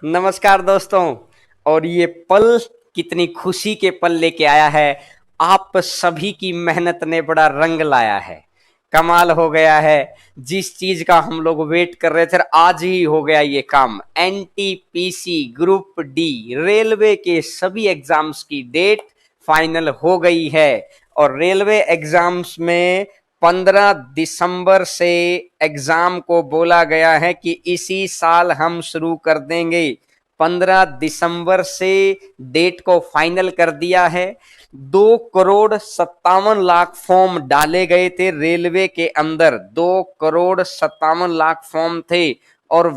नमस्कार दोस्तों। और ये पल कितनी खुशी के पल लेके आया है। आप सभी की मेहनत ने बड़ा रंग लाया है। कमाल हो गया है। जिस चीज का हम लोग वेट कर रहे थे आज ही हो गया ये काम। एनटीपीसी ग्रुप डी रेलवे के सभी एग्जाम्स की डेट फाइनल हो गई है। और रेलवे एग्जाम्स में 15 दिसंबर से एग्जाम को बोला गया है कि इसी साल हम शुरू कर देंगे। 15 दिसंबर से डेट को फाइनल कर दिया है। 2 करोड़ 57 लाख फॉर्म डाले गए थे रेलवे के अंदर। 2 करोड़ 57 लाख फॉर्म थे और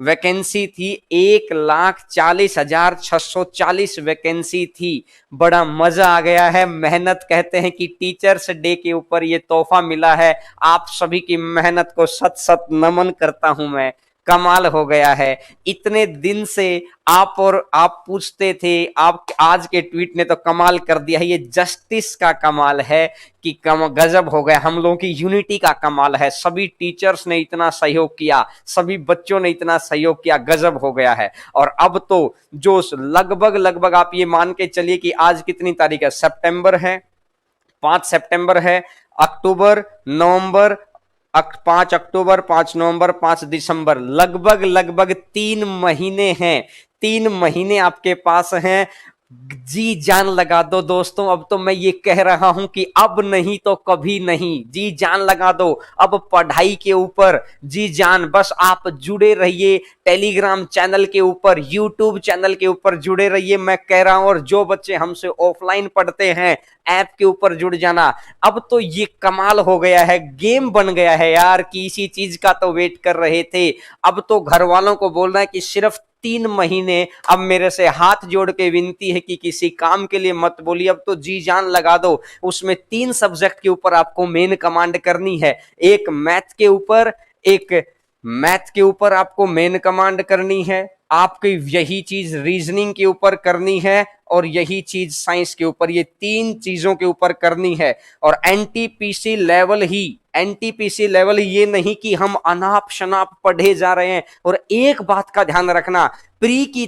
वैकेंसी थी 1,40,640 वैकेंसी थी। बड़ा मजा आ गया है। मेहनत कहते हैं कि टीचर्स डे के ऊपर ये तोहफा मिला है। आप सभी की मेहनत को सत सत नमन करता हूं मैं। कमाल हो गया है। इतने दिन से आप पूछते थे, आप आज के ट्वीट ने तो कमाल कर दिया है। ये जस्टिस का कमाल है कि गजब हो गया। हम लोगों की यूनिटी का कमाल है। सभी टीचर्स ने इतना सहयोग किया, सभी बच्चों ने इतना सहयोग किया, गजब हो गया है। और अब तो जो लगभग आप ये मान के चलिए कि आज कितनी तारीख है, सितंबर है, 5 सितंबर है, अक्टूबर, नवंबर, 5 अक्टूबर, 5 नवंबर, 5 दिसंबर, लगभग 3 महीने हैं। 3 महीने आपके पास हैं। जी जान लगा दो दोस्तों। अब तो मैं ये कह रहा हूं कि अब नहीं तो कभी नहीं। जी जान लगा दो। अब पढ़ाई के ऊपर जी जान, बस आप जुड़े रहिए टेलीग्राम चैनल के ऊपर, यूट्यूब चैनल के ऊपर जुड़े रहिए। मैं कह रहा हूं, और जो बच्चे हमसे ऑफलाइन पढ़ते हैं ऐप के ऊपर जुड़ जाना। अब तो ये कमाल हो गया है, गेम बन गया है यार कि इसी चीज का तो वेट कर रहे थे। अब तो घर वालों को बोलना है कि सिर्फ 3 महीने। अब मेरे से हाथ जोड़ के विनती है कि किसी काम के लिए मत बोलिए, अब तो जी जान लगा दो। उसमें 3 सब्जेक्ट के ऊपर आपको मेन कमांड करनी है। एक मैथ के ऊपर आपको मेन कमांड करनी है। आपकी यही चीज रीजनिंग के ऊपर करनी है और यही चीज साइंस के ऊपर, ये 3 चीजों के ऊपर करनी है। और एनटीपीसी लेवल ये नहीं कि हम अनाप शनाप पढ़े जा रहे हैं। और एक बात का ध्यान रखना, प्री की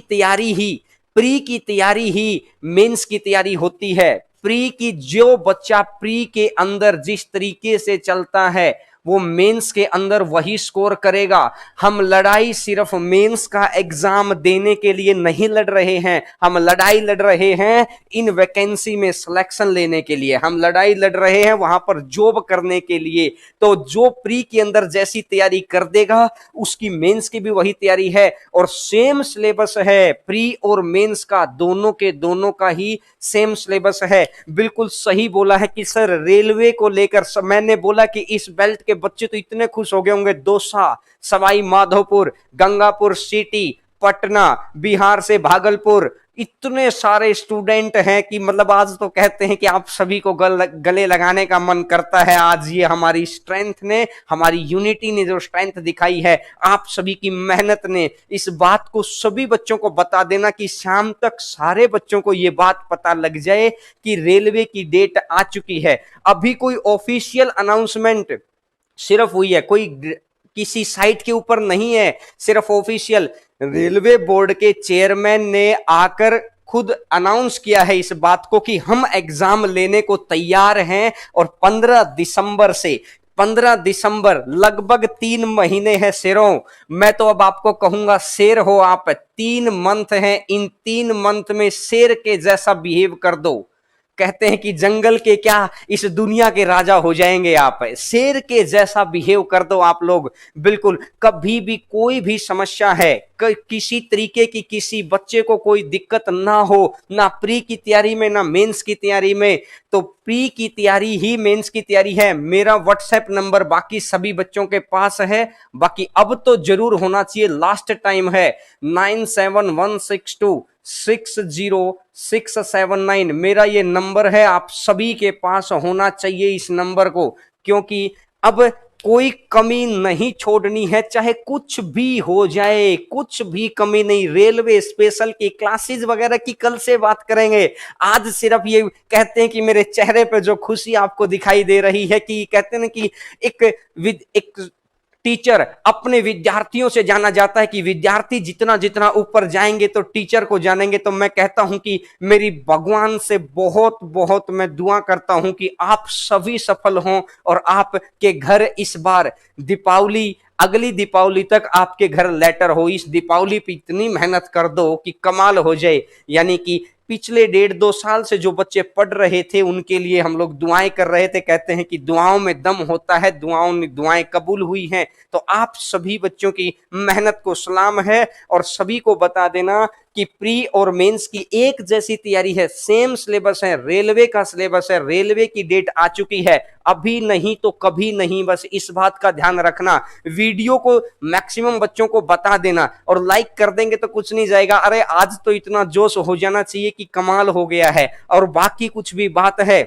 तैयारी ही मेंस की तैयारी होती है। जो बच्चा प्री के अंदर जिस तरीके से चलता है वो मेंस के अंदर वही स्कोर करेगा। हम लड़ाई सिर्फ मेंस का एग्जाम देने के लिए नहीं लड़ रहे हैं, हम लड़ाई लड़ रहे हैं इन वैकेंसी में सिलेक्शन लेने के लिए। हम लड़ाई लड़ रहे हैं वहां पर जॉब करने के लिए। तो जो प्री के अंदर जैसी तैयारी कर देगा उसकी मेंस की भी वही तैयारी है। और सेम सिलेबस है, प्री और मेंस का दोनों के दोनों का ही सेम सिलेबस है। बिल्कुल सही बोला है कि सर रेलवे को लेकर मैंने बोला कि इस बेल्ट के बच्चे तो इतने खुश हो गए होंगे। दौसा, सवाई माधोपुर, गंगापुर सिटी, पटना, बिहार से भागलपुर, इतने सारे स्टूडेंट हैं कि मतलब आज तो कहते हैं कि आप सभी को गले लगाने का मन करता है। आज ये हमारी स्ट्रेंथ ने, हमारी यूनिटी ने जो स्ट्रेंथ दिखाई है, आप सभी की मेहनत ने, इस बात को सभी बच्चों को बता देना कि शाम तक सारे बच्चों को ये बात पता लग जाए कि रेलवे की डेट आ चुकी है। अभी कोई ऑफिशियल अनाउंसमेंट सिर्फ हुई है, कोई किसी साइट के ऊपर नहीं है, सिर्फ ऑफिशियल रेलवे बोर्ड के चेयरमैन ने आकर खुद अनाउंस किया है इस बात को कि हम एग्जाम लेने को तैयार हैं। और 15 दिसंबर लगभग 3 महीने हैं शेरों। मैं तो अब आपको कहूंगा शेर हो आप। 3 मंथ हैं, इन 3 मंथ में शेर के जैसा बिहेव कर दो। कहते हैं कि जंगल के क्या, इस दुनिया के राजा हो जाएंगे आप। शेर के जैसा बिहेव कर दो आप लोग। बिल्कुल कभी भी कोई भी समस्या है, किसी तरीके की किसी बच्चे को कोई दिक्कत ना हो, ना प्री की तैयारी में ना मेंस की तैयारी में, तो प्री की तैयारी ही मेंस की तैयारी है। मेरा व्हाट्सएप नंबर बाकी सभी बच्चों के पास है, बाकी अब तो जरूर होना चाहिए। लास्ट टाइम है 9716260679। मेरा ये नंबर है, आप सभी के पास होना चाहिए इस नंबर को, क्योंकि अब कोई कमी नहीं छोड़नी है। चाहे कुछ भी हो जाए, कुछ भी कमी नहीं। रेलवे स्पेशल की क्लासेस वगैरह की कल से बात करेंगे। आज सिर्फ ये कहते हैं कि मेरे चेहरे पे जो खुशी आपको दिखाई दे रही है, कि कहते हैं कि एक टीचर अपने विद्यार्थियों से जाना जाता है कि विद्यार्थी जितना जितना ऊपर जाएंगे तो टीचर को जानेंगे। तो मैं कहता हूं कि मेरी भगवान से बहुत बहुत मैं दुआ करता हूं कि आप सभी सफल हों और आपके घर इस बार दीपावली, अगली दीपावली तक आपके घर लेटर हो। इस दीपावली पे इतनी मेहनत कर दो कि कमाल हो जाए। यानी कि पिछले 1.5-2 साल से जो बच्चे पढ़ रहे थे उनके लिए हम लोग दुआएं कर रहे थे। कहते हैं कि दुआओं में दम होता है, दुआएं कबूल हुई हैं। तो आप सभी बच्चों की मेहनत को सलाम है और सभी को बता देना कि प्री और मेंस की एक जैसी तैयारी है, सेम सिलेबस है, रेलवे का सिलेबस है, रेलवे की डेट आ चुकी है, अभी नहीं तो कभी नहीं। बस इस बात का ध्यान रखना, वीडियो को मैक्सिमम बच्चों को बता देना और लाइक कर देंगे तो कुछ नहीं जाएगा। अरे आज तो इतना जोश हो जाना चाहिए कि कमाल हो गया है। और बाकी कुछ भी बात है,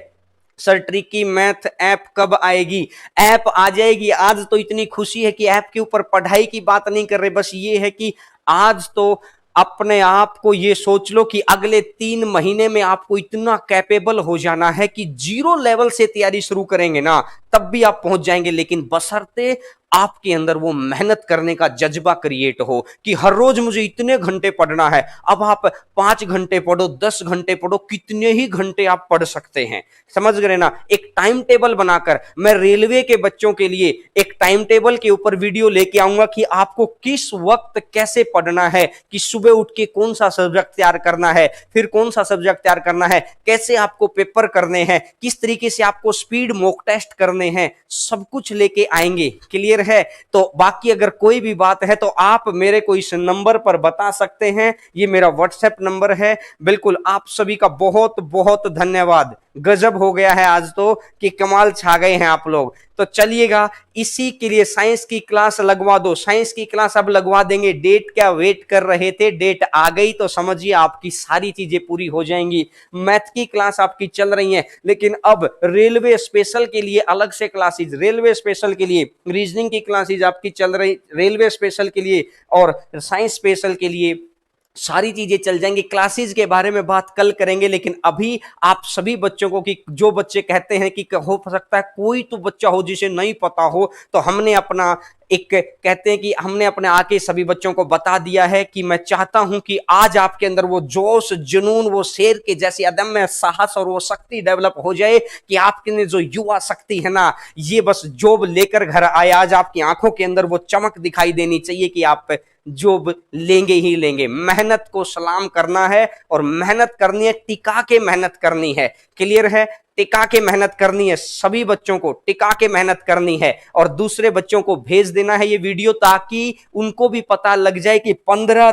सर ट्रिकी मैथ ऐप कब आएगी? ऐप आ जाएगी। आज तो इतनी खुशी है कि ऐप के ऊपर पढ़ाई की बात नहीं कर रहे, बस ये है कि आज तो अपने आप को ये सोच लो कि अगले 3 महीने में आपको इतना कैपेबल हो जाना है कि 0 लेवल से तैयारी शुरू करेंगे ना तब भी आप पहुंच जाएंगे। लेकिन बशर्ते आपके अंदर वो मेहनत करने का जज्बा क्रिएट हो कि हर रोज मुझे इतने घंटे पढ़ना है। अब आप 5 घंटे पढ़ो, 10 घंटे पढ़ो, कितने ही घंटे आप पढ़ सकते हैं, समझ गए ना। एक टाइम टेबल बनाकर मैं रेलवे के बच्चों के लिए एक टाइम टेबल के ऊपर वीडियो लेके आऊंगा कि आपको किस वक्त कैसे पढ़ना है, कि सुबह उठ के कौन सा सब्जेक्ट तैयार करना है, फिर कौन सा सब्जेक्ट तैयार करना है, कैसे आपको पेपर करने हैं, किस तरीके से आपको स्पीड मॉक टेस्ट करने हैं, सब कुछ लेके आएंगे। क्लियर है? तो बाकी अगर कोई भी बात है तो आप मेरे को इस नंबर पर बता सकते हैं, ये मेरा व्हाट्सएप नंबर है। बिल्कुल, आप सभी का बहुत बहुत धन्यवाद। गजब हो गया है आज तो कि कमाल छा गए हैं आप लोग। तो चलिएगा, इसी के लिए साइंस की क्लास लगवा दो, साइंस की क्लास अब लगवा देंगे। डेट क्या वेट कर रहे थे, डेट आ गई तो समझिए आपकी सारी चीजें पूरी हो जाएंगी। मैथ की क्लास आपकी चल रही है, लेकिन अब रेलवे स्पेशल के लिए अलग से क्लासेज, रेलवे स्पेशल के लिए रीजनिंग की क्लासेज आपकी चल रही, रेलवे स्पेशल के लिए और साइंस स्पेशल के लिए सारी चीजें चल जाएंगी। क्लासेस के बारे में बात कल करेंगे, लेकिन अभी आप सभी बच्चों को, कि जो बच्चे कहते हैं कि हो सकता है कोई तो बच्चा हो जिसे नहीं पता हो, तो हमने अपना एक कहते हैं कि हमने अपने आके सभी बच्चों को बता दिया है कि मैं चाहता हूं कि आज आपके अंदर वो जोश, जुनून, वो शेर के जैसी अदम्य साहस और वो शक्ति डेवलप हो जाए कि आपके अंदर जो युवा शक्ति है ना, ये बस जॉब लेकर घर आए। आज आपकी आंखों के अंदर वो चमक दिखाई देनी चाहिए कि आप जॉब लेंगे ही लेंगे। मेहनत को सलाम करना है और मेहनत करनी है, टिका के मेहनत करनी है। क्लियर है? टिका के मेहनत करनी है, सभी बच्चों को टिका के मेहनत करनी है और दूसरे बच्चों को भेज देना है ये वीडियो, ताकि उनको भी पता लग जाए कि 15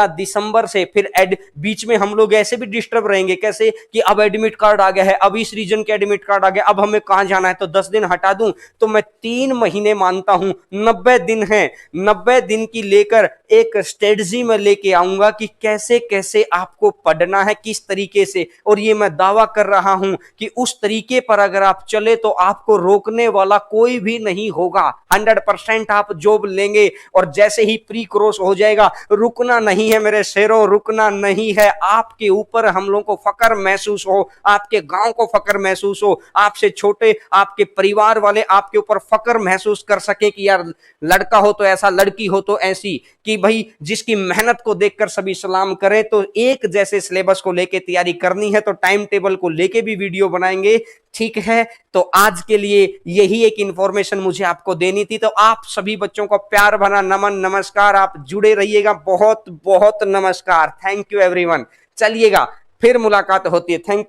दिसंबर से फिर बीच में हम लोग ऐसे भी डिस्टर्ब रहेंगे। कैसे कि अब एडमिट कार्ड आ गया है, अब इस रीजन के एडमिट कार्ड आ गया, अब हमें कहां जाना है, तो 10 दिन हटा दूं। तो मैं 3 महीने मानता हूं, 90 दिन है, 90 दिन की लेकर एक स्ट्रेटजी में लेके आऊंगा कि कैसे कैसे आपको पढ़ना है, किस तरीके से। और ये मैं दावा कर रहा हूं कि उस तरीके पर अगर आप चले तो आपको रोकने वाला कोई भी नहीं होगा। 100% आप जॉब लेंगे और जैसे ही प्री क्रॉस हो जाएगा, रुकना नहीं है मेरे शेरों, रुकना नहीं है। आपके ऊपर हम लोगों को फक्र महसूस हो, आपके गांव को फक्र महसूस हो, आपसे छोटे आपके परिवार वाले आपके ऊपर फक्र महसूस कर सके कि यार लड़का हो तो ऐसा, लड़की हो तो ऐसी, कि भाई जिसकी मेहनत को देखकर सभी सलाम करें। तो एक जैसे सिलेबस को लेके तैयारी करनी है तो टाइम टेबल को लेके भी वीडियो बनाएंगे, ठीक है। तो आज के लिए यही एक इंफॉर्मेशन मुझे आपको देनी थी। तो आप सभी बच्चों को प्यार भरा नमन, नमस्कार। आप जुड़े रहिएगा, बहुत बहुत नमस्कार। Thank you everyone. चलिएगा, फिर मुलाकात होती है। थैंक